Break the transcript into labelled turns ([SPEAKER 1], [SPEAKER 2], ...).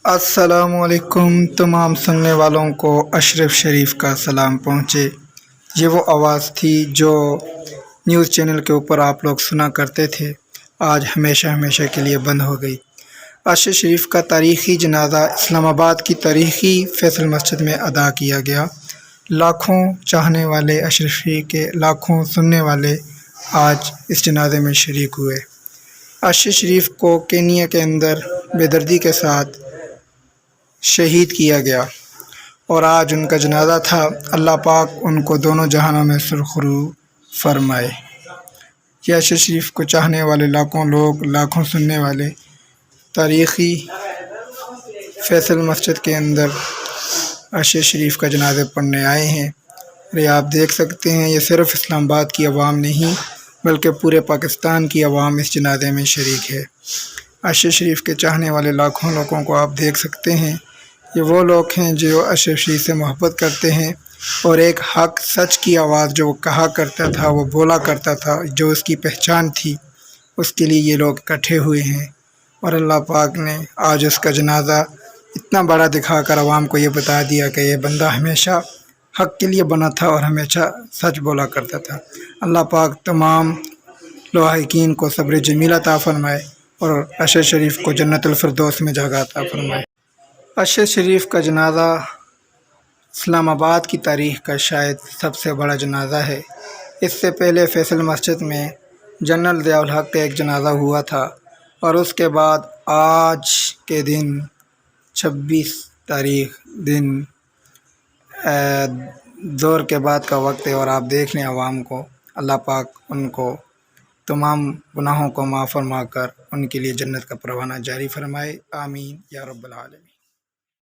[SPEAKER 1] अस्सलामुअलैकुम तमाम सुनने वालों को अशरफ शरीफ का सलाम पहुँचे। ये वो आवाज़ थी जो न्यूज़ चैनल के ऊपर आप लोग सुना करते थे, आज हमेशा हमेशा के लिए बंद हो गई। अशरफ शरीफ का तारीख़ी जनाज़ा इस्लामाबाद की तारीख़ी फैसल मस्जिद में अदा किया गया। लाखों चाहने वाले अशरफ शरीफ के, लाखों सुनने वाले आज इस जनाजे में शरीक हुए। अशरफ शरीफ को केनिया के अंदर बेदर्दी के साथ शहीद किया गया और आज उनका जनाजा था। अल्लाह पाक उनको दोनों जहानों में सुरखरू फरमाए। यह अशरफ शरीफ को चाहने वाले लाखों लोग, लाखों सुनने वाले तारीख़ी फैसल मस्जिद के अंदर अशरफ शरीफ का जनाजा पढ़ने आए हैं। और ये आप देख सकते हैं, ये सिर्फ़ इस्लामाबाद की आवाम नहीं बल्कि पूरे पाकिस्तान की आवाम इस जनाजे में शरीक है। अशरफ शरीफ के चाहने वाले लाखों लोगों को आप देख सकते हैं। ये वो लोग हैं जो अशरफ शरीफ से मोहब्बत करते हैं और एक हक सच की आवाज़ जो वो कहा करता था, वो बोला करता था, जो उसकी पहचान थी, उसके लिए ये लोग इकट्ठे हुए हैं। और अल्लाह पाक ने आज उसका जनाजा इतना बड़ा दिखाकर आवाम को ये बता दिया कि ये बंदा हमेशा हक के लिए बना था और हमेशा सच बोला करता था। अल्लाह पाक तमाम लाहिकीन को सब्र जमील अता फरमाए और अशरफ शरीफ को जन्नतुल फिरदौस में जगह अता फरमाए। अशरफ शरीफ का जनाज़ा इस्लामाबाद की तारीख़ का शायद सबसे बड़ा जनाज़ा है। इससे पहले फैसल मस्जिद में जनरल ज़िया उल हक़ का एक जनाज़ा हुआ था और उसके बाद आज के दिन 26 तारीख़ दिन दौर के बाद का वक्त है और आप देख लें आवाम को, अल्लाह पाक उनको तमाम गुनाहों को माफ़ फरमा कर उनके लिए जन्नत का परवाना जारी फरमाए। आमीन या रब्बल आलमीन।